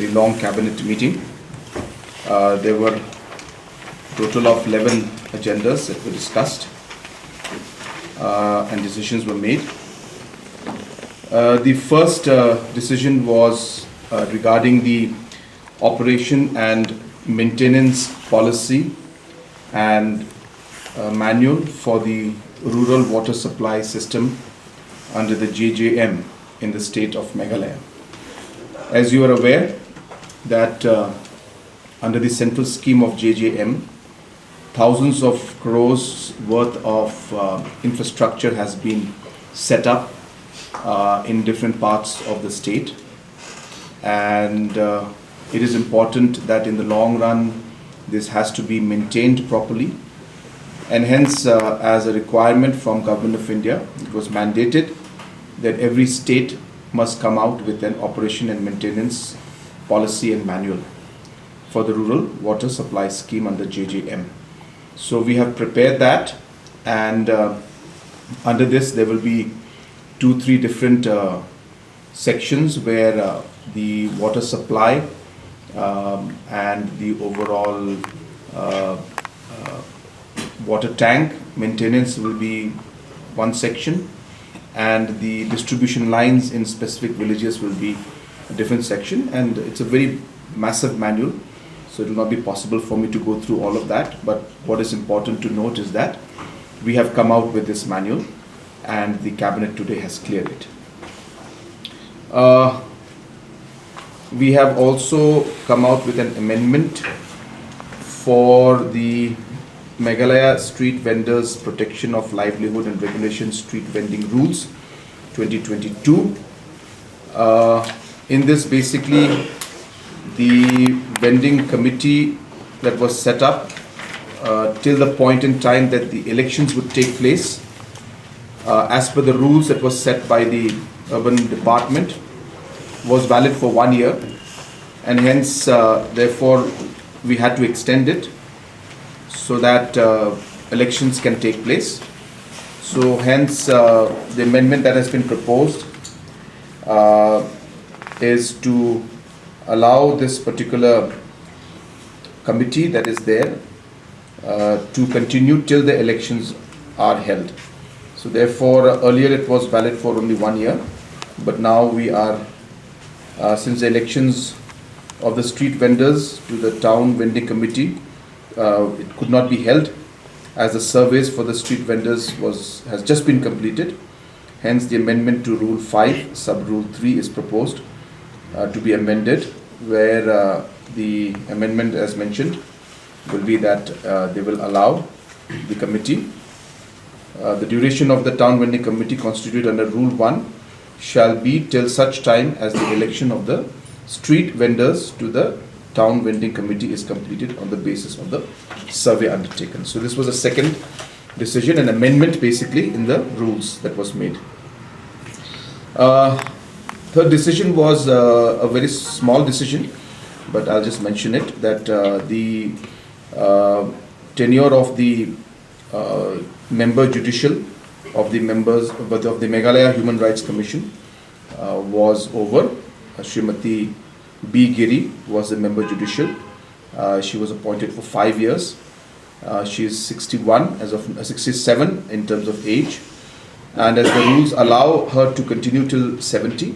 very long cabinet meeting. There were a total of 11 agendas that were discussed and decisions were made. The first decision was regarding the operation and maintenance policy and manual for the rural water supply system under the JJM in the state of Meghalaya. As you are aware that under the central scheme of JJM, thousands of crores worth of infrastructure has been set up in different parts of the state, and it is important that in the long run this has to be maintained properly, and hence as a requirement from Government of India, it was mandated that every state must come out with an operation and maintenance policy and manual for the rural water supply scheme under JJM. So we have prepared that, and under this there will be 2-3 different sections where the water supply and the overall water tank maintenance will be one section, and the distribution lines in specific villages will be a different section. And it's a very massive manual, so it will not be possible for me to go through all of that, but what is important to note is that we have come out with this manual and the cabinet today has cleared it. We have also come out with an amendment for the Meghalaya Street Vendors Protection of Livelihood and Regulation Street Vending Rules 2022. In this, basically, the vending committee that was set up till the point in time that the elections would take place, as per the rules that was set by the urban department, was valid for 1 year, and hence therefore we had to extend it so that elections can take place. So hence the amendment that has been proposed is to allow this particular committee that is there to continue till the elections are held. So therefore earlier it was valid for only 1 year, but now we are since the elections of the street vendors to the town vending committee, it could not be held as the surveys for the street vendors has just been completed. Hence the amendment to Rule 5, Sub Rule 3 is proposed to be amended, where the amendment as mentioned will be that they will allow the committee, the duration of the town vending committee constituted under Rule 1 shall be till such time as the election of the street vendors to the town vending committee is completed on the basis of the survey undertaken. So this was a second decision, an amendment basically in the rules that was made. Third decision was a very small decision, but I'll just mention it, that the tenure of the member judicial of the members of the Meghalaya Human Rights Commission was over. Srimati B. Giri was the member judicial. She was appointed for 5 years. She is 61 as of 67 in terms of age, and as the rules allow her to continue till 70,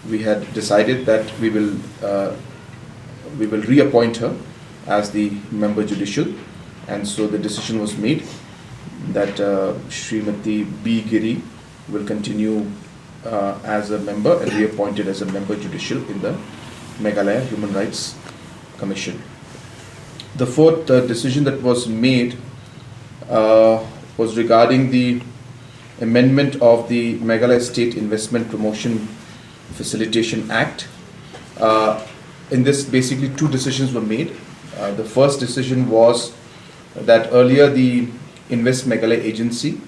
we had decided that we will reappoint her as the member judicial, and so the decision was made that Srimati B. Giri will continue as a member and reappointed as a member judicial in the Meghalaya Human Rights Commission. The fourth decision that was made was regarding the amendment of the Meghalaya State Investment Promotion Facilitation Act. In this, basically 2 decisions were made. The first decision was that earlier the Invest Meghalaya Agency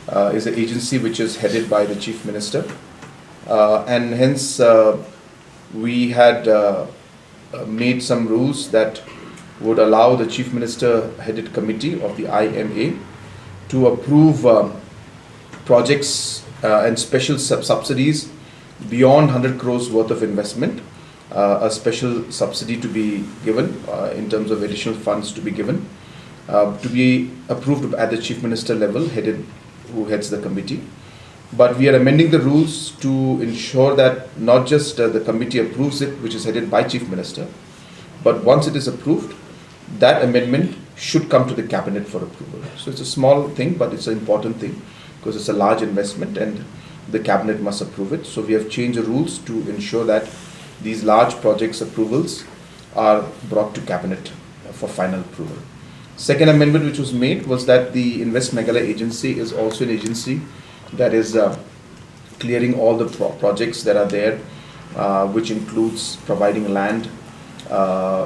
is an agency which is headed by the Chief Minister, and hence we had made some rules that would allow the Chief Minister headed committee of the IMA to approve projects and special subsidies beyond 100 crores worth of investment a special subsidy to be given in terms of additional funds to be given, to be approved at the Chief Minister level, who heads the committee. But we are amending the rules to ensure that not just the committee approves it, which is headed by Chief Minister, but once it is approved, that amendment should come to the cabinet for approval. So it's a small thing, but it's an important thing because it's a large investment and the cabinet must approve it. So we have changed the rules to ensure that these large projects approvals are brought to cabinet for final approval. Second amendment which was made was that the Invest Meghalaya agency is also an agency that is clearing all the projects that are there, which includes providing land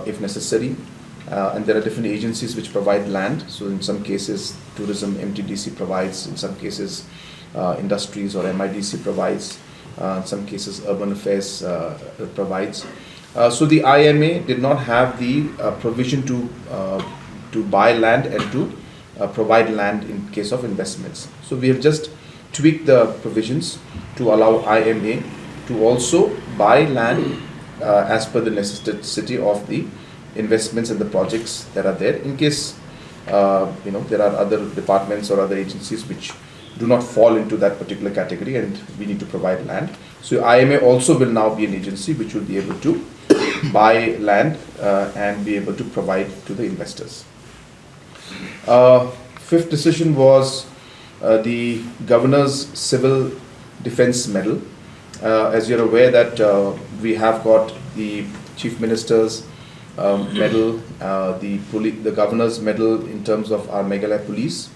if necessary. And there are different agencies which provide land. So in some cases, tourism, MTDC provides. In some cases, industries or MIDC provides. In some cases, urban affairs provides. So the IMA did not have the provision to buy land and to provide land in case of investments. So we have just tweaked the provisions to allow IMA to also buy land as per the necessity of the investments and the projects that are there, in case there are other departments or other agencies which do not fall into that particular category and we need to provide land. So IMA also will now be an agency which will be able to buy land and be able to provide to the investors. Fifth decision was the Governor's Civil Defence Medal. As you're aware that we have got the Chief Minister's medal, the Governor's medal in terms of our Meghalaya Police,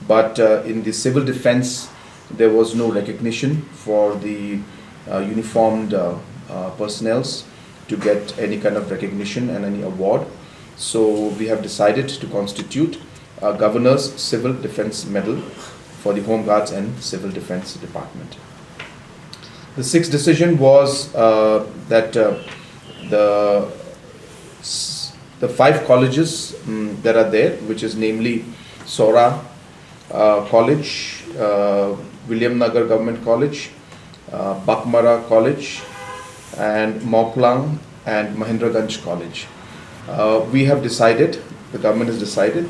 but in the civil defence there was no recognition for the uniformed personnels to get any kind of recognition and any award. So we have decided to constitute a Governor's Civil Defence Medal for the Home Guards and Civil Defence Department. The sixth decision was that the 5 colleges that are there, which is namely Sora College, William Nagar Government College, Bakmara College, and Moklang and Mahendraganj College. We have decided, the government has decided,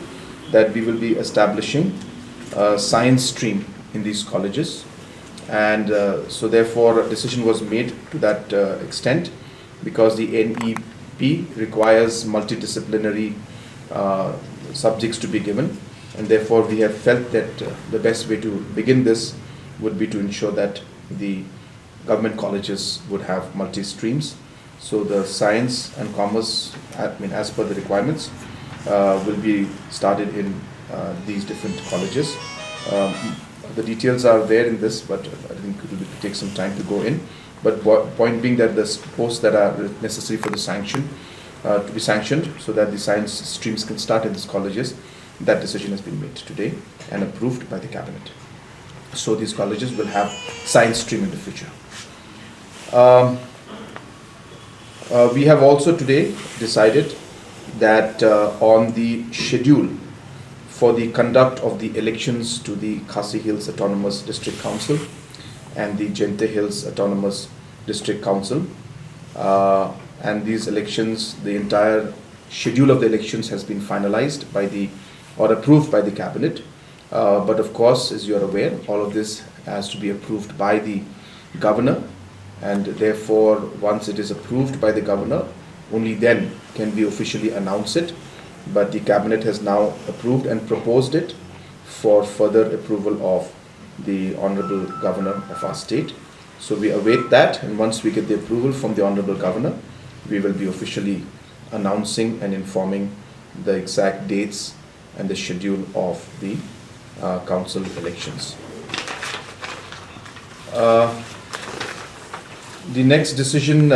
that we will be establishing a science stream in these colleges, and so therefore a decision was made to that extent, because the NEP requires multidisciplinary subjects to be given, and therefore we have felt that the best way to begin this would be to ensure that the government colleges would have multi-streams. So the science and commerce, as per the requirements, will be started in these different colleges. The details are there in this, but I think it will take some time to go in. But point being that the posts that are necessary for the sanction to be sanctioned, so that the science streams can start in these colleges, that decision has been made today and approved by the cabinet. So these colleges will have science stream in the future. We have also today decided that on the schedule for the conduct of the elections to the Khasi Hills Autonomous District Council and the Jente Hills Autonomous District Council, and these elections, the entire schedule of the elections has been finalized by or approved by the cabinet. But of course, as you are aware, all of this has to be approved by the governor, and therefore once it is approved by the governor, only then can we officially announce it. But the cabinet has now approved and proposed it for further approval of the Honorable Governor of our state. So we await that, and once we get the approval from the Honorable Governor, we will be officially announcing and informing the exact dates and the schedule of the council elections. The next decision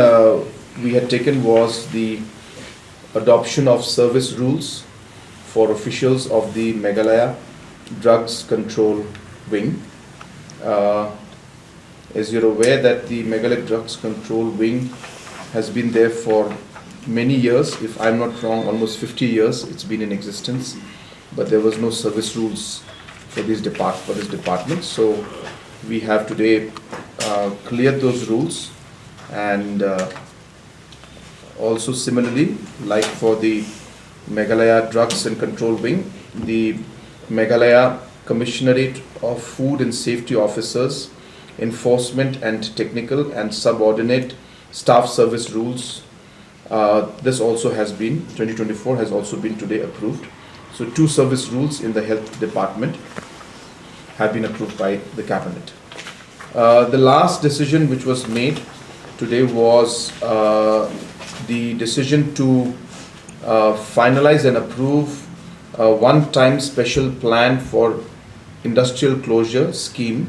we had taken was the adoption of service rules for officials of the Meghalaya Drugs Control Wing. As you're aware that the Meghalaya Drugs Control Wing has been there for many years, if I'm not wrong, almost 50 years it's been in existence, but there was no service rules for this department. So we have today cleared those rules, and also similarly, like for the Meghalaya Drugs and Control Wing, the Meghalaya Commissionerate of Food and Safety Officers, Enforcement and Technical and Subordinate Staff Service Rules. This also has been, 2024 has also been today approved. So 2 service rules in the Health Department have been approved by the Cabinet. The last decision which was made today was the decision to finalize and approve a one-time special plan for industrial closure scheme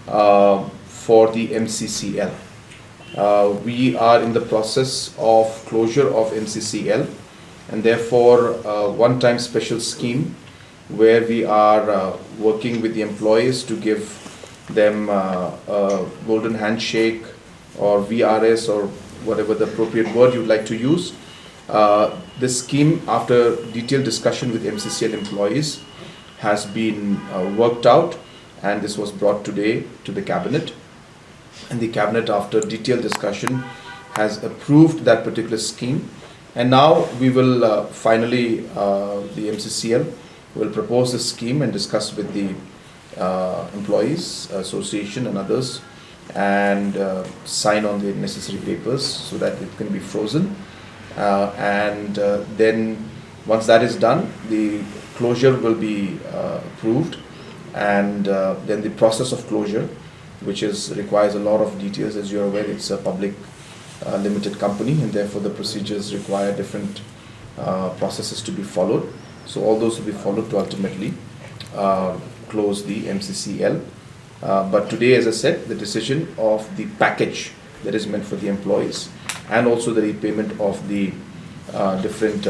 for the MCCL. We are in the process of closure of MCCL, and therefore one-time special scheme where we are working with the employees to give them a golden handshake or VRS or whatever the appropriate word you'd like to use. This scheme, after detailed discussion with MCCL employees, has been worked out, and this was brought today to the Cabinet. And the Cabinet, after detailed discussion, has approved that particular scheme. And now we will finally, the MCCL will propose the scheme and discuss with the employees association and others, and sign on the necessary papers so that it can be frozen. Then once that is done, the closure will be approved, and then the process of closure, which requires a lot of details. As you're aware, it's a public limited company, and therefore the procedures require different processes to be followed. So all those will be followed to ultimately close the MCCL. But today, as I said, the decision of the package that is meant for the employees, and also the repayment of the different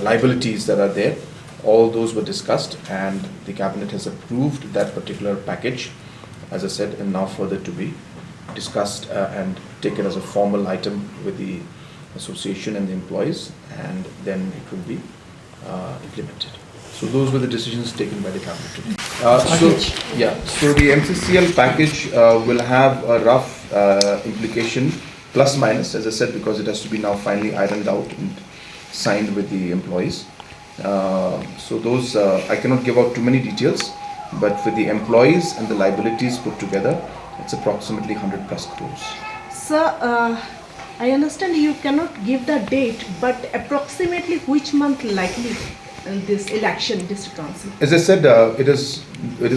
liabilities that are there, all those were discussed, and the Cabinet has approved that particular package, as I said, and now further to be discussed and taken as a formal item with the association and the employees, and then it will be implemented. So those were the decisions taken by the Cabinet today. So the MCCL package will have a rough implication, plus minus, as I said, because it has to be now finally ironed out and signed with the employees. So those, I cannot give out too many details, but for the employees and the liabilities put together, it's approximately 100 plus crores. Sir, I understand you cannot give the date, but approximately which month likely this election, district council? As I said, it has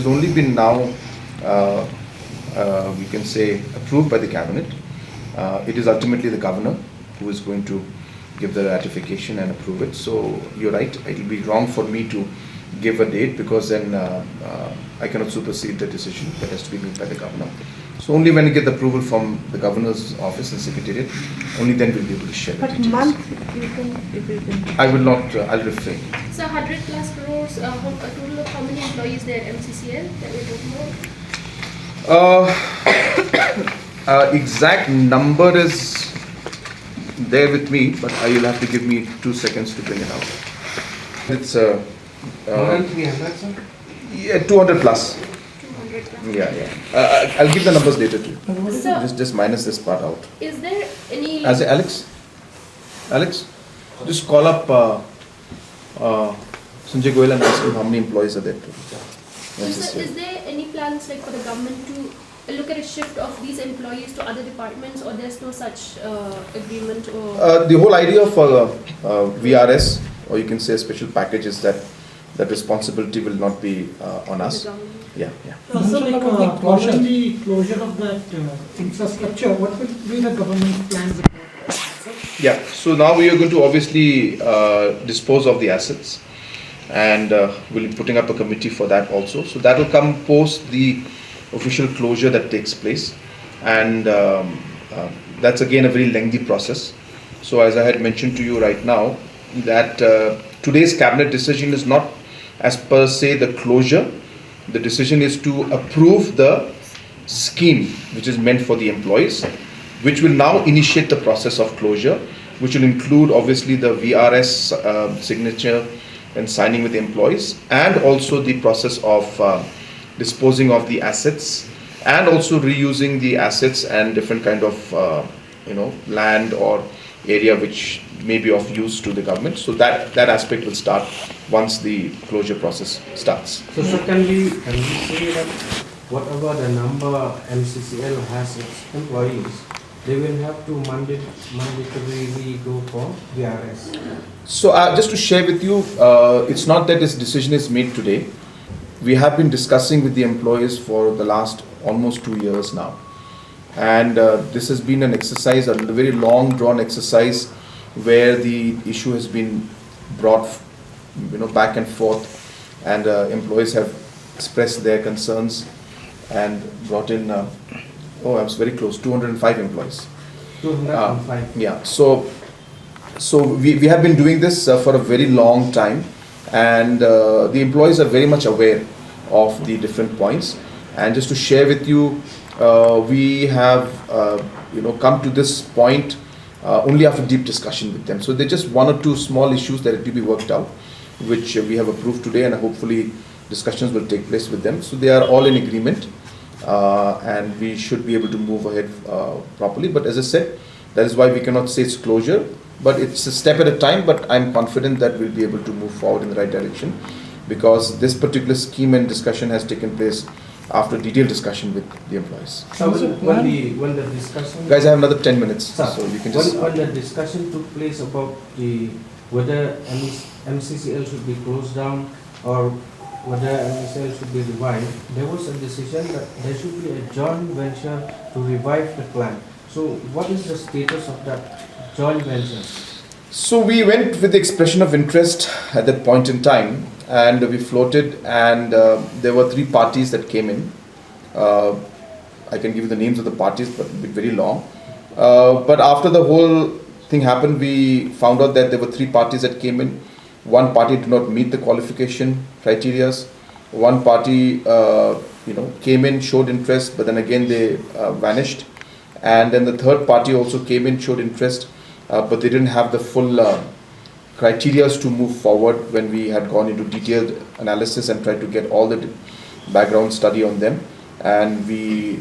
only been now, we can say, approved by the Cabinet. It is ultimately the Governor who is going to give the ratification and approve it. So you're right, it will be wrong for me to give a date, because then I cannot supersede the decision that has to be made by the Governor. So only when we get the approval from the Governor's office and Secretariat, only then we'll be able to share the details. But month, you can, if you can. I will not, I'll refrain. So 100 plus crores, a total of how many employees there at MCCL that we're talking about? Exact number is there with me, but you'll have to give me 2 seconds to bring it out. It's 200 plus. 200 plus. Yeah. I'll give the numbers later too. So, Just minus this part out. is there any... As Alex, just call up Sanjay Goyal and ask him how many employees are there too. So, is there any plans like for the government to look at a shift of these employees to other departments, or there's no such agreement? Or The whole idea of VRS, or you can say a special package, is that responsibility will not be on us. Yeah. Also, like following the closure of that infrastructure, what will be the government plans? Yeah, so now we are going to obviously dispose of the assets, and we'll be putting up a committee for that also. So that will come post the official closure that takes place, and that's again a very lengthy process. So as I had mentioned to you right now, that today's Cabinet decision is not as per se the closure. The decision is to approve the scheme which is meant for the employees, which will now initiate the process of closure, which will include obviously the VRS signature and signing with the employees, and also the process of disposing of the assets, and also reusing the assets and different kind of land or area which may be of use to the government. So that aspect will start once the closure process starts. So secondly, can we say that whatever the number MCCL has its employees, they will have to mandatorily go for VRS? So just to share with you, it's not that this decision is made today. We have been discussing with the employees for the last almost 2 years now. And this has been an exercise, a very long drawn exercise where the issue has been brought back and forth, and employees have expressed their concerns and brought in, I was very close, 205 employees. 205. Yeah, so we have been doing this for a very long time, and the employees are very much aware of the different points. And just to share with you, we have come to this point only after deep discussion with them. So there are just 1 or 2 small issues that have to be worked out, which we have approved today, and hopefully discussions will take place with them. So they are all in agreement, and we should be able to move ahead properly. But as I said, that is why we cannot say it's closure, but it's a step at a time. But I'm confident that we'll be able to move forward in the right direction, because this particular scheme and discussion has taken place after detailed discussion with the employees. So when the discussion... Guys, I have another 10 minutes, Sir, so you can just... When the discussion took place about whether MCCL should be closed down or whether MCCL should be revived, there was a decision that there should be a joint venture to revive the plant. So what is the status of that joint venture? So we went with the expression of interest at that point in time, and we floated, and there were 3 parties that came in. I can give you the names of the parties, but it'll be very long. But after the whole thing happened, we found out that there were 3 parties that came in. 1 party did not meet the qualification criteria. 1 party, came in, showed interest, but then again they vanished. And then the 3rd party also came in, showed interest, but they didn't have the full criteria to move forward when we had gone into detailed analysis and tried to get all the background study on them. And the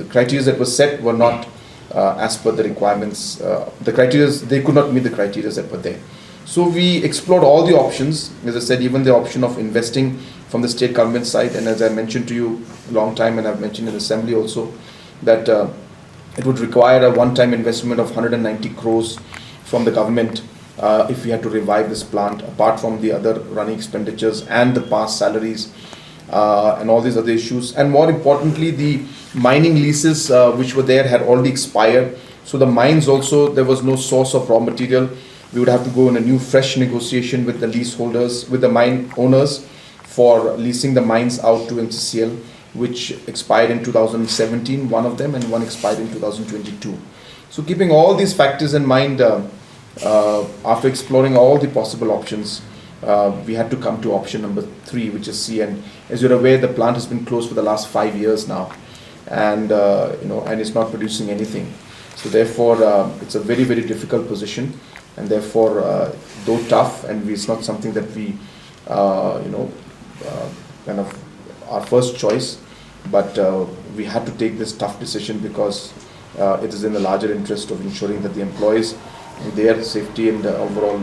criteria that were set were not as per the requirements. The criteria, they could not meet the criteria that were there. So we explored all the options, as I said, even the option of investing from the state government side. And as I mentioned to you a long time, and I've mentioned in assembly also, that it would require a one-time investment of 190 crores from the government if we had to revive this plant, apart from the other running expenditures and the past salaries and all these other issues. And more importantly, the mining leases which were there had already expired. So the mines also, there was no source of raw material. We would have to go in a new fresh negotiation with the leaseholders, with the mine owners, for leasing the mines out to MCCL, which expired in 2017, one of them, and one expired in 2022. So keeping all these factors in mind, after exploring all the possible options, we had to come to option number 3, which is C. And as you're aware, the plant has been closed for the last 5 years now, and and it's not producing anything. So therefore, it's a very, very difficult position, and therefore, though tough, and it's not something that we, kind of our first choice, but we had to take this tough decision because it is in the larger interest of ensuring that the employees, their safety and overall,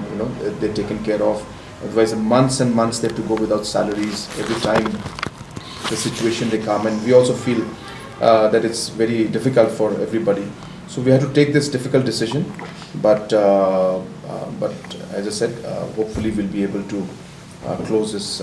they're taken care of. Otherwise, months and months they have to go without salaries every time the situation they come, and we also feel that it's very difficult for everybody. So we had to take this difficult decision, but as I said, hopefully we'll be able to close this